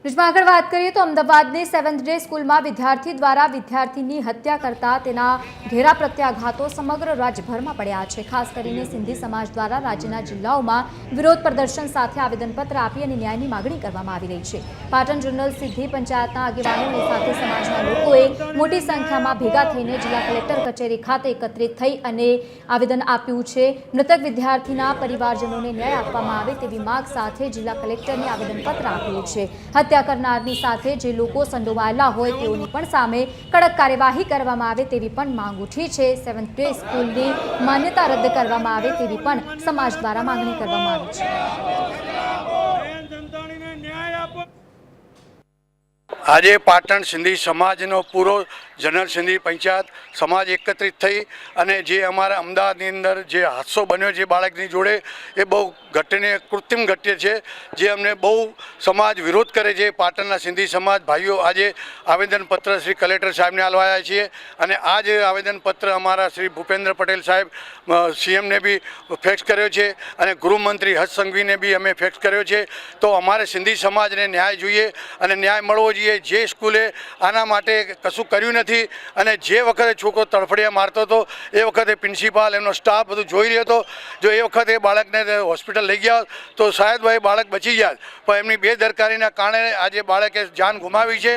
ન્યૂઝમાં આગળ વાત કરીએ તો અમદાવાદની 7th ડે સ્કૂલમાં વિદ્યાર્થી દ્વારા વિદ્યાર્થીની હત્યા કરતા તેના ઘેરા પ્રત્યાઘાતો સમગ્ર રાજ્યભરમાં પડ્યા છે। ખાસ કરીને સિંધી સમાજ દ્વારા રાજ્યના જિલ્લાઓમાં વિરોધ પ્રદર્શન સાથે આવેદનપત્ર આપી અને ન્યાયની માગણી કરવામાં આવી રહી છે। પાટણ જનરલ સિદ્ધિ પંચાયતના આગેવાનો સાથે સમાજના લોકોએ મોટી સંખ્યામાં ભેગા થઈને જિલ્લા કલેક્ટર કચેરી ખાતે એકત્રિત થઈ અને આવેદન આપ્યું છે। મૃતક વિદ્યાર્થીના પરિવારજનોને ન્યાય આપવામાં આવે તેવી માંગ સાથે જિલ્લા કલેક્ટરને આવેદનપત્ર આપ્યું છે। હત્યા કરનારની સાથે જે લોકો સંડોવાયેલા હોય તેઓની પણ સામે કડક કાર્યવાહી કરવામાં આવે તેવી પણ માંગ ઉઠી છે। 7th ડે સ્કૂલની માન્યતા રદ કરવામાં આવે તેવી પણ સમાજ દ્વારા માંગણી કરવામાં આવી છે। આજે પાટણ સિંધી સમાજનો પૂરો જનરલ સિંધી પંચાયત સમાજ એકત્રિત થઈ અને જે અમારા અમદાવાદની અંદર જે હાદસો બન્યો છે બાળકની જોડે એ બહુ ઘટનીય કૃત્રિમ ઘટ્ય છે, જે અમને બહુ સમાજ વિરોધ કરે છે। પાટણના સિંધી સમાજ ભાઈઓ આજે આવેદનપત્ર શ્રી કલેક્ટર સાહેબને આલવાયા છીએ અને આ જે આવેદનપત્ર અમારા શ્રી ભૂપેન્દ્ર પટેલ સાહેબ સીએમને બી ફેક્સ કર્યો છે અને ગૃહમંત્રી હર્ષ સંઘવીને બી અમે ફેક્સ કર્યો છે। તો અમારે સિંધી સમાજને ન્યાય જોઈએ અને ન્યાય મળવો જોઈએ। જે સ્કૂલે આના માટે કશું કર્યું નથી અને જે વખતે છોકરો તડફડિયા મારતો હતો એ વખતે પ્રિન્સિપાલ એમનો સ્ટાફ બધું જોઈ રહ્યો હતો। જો એ વખતે બાળકને હોસ્પિટલ લઈ ગયા તો શાયદ ભાઈ બાળક બચી ગયા, પણ એમની બેદરકારીના કારણે આજે બાળકે જાન ગુમાવી છે।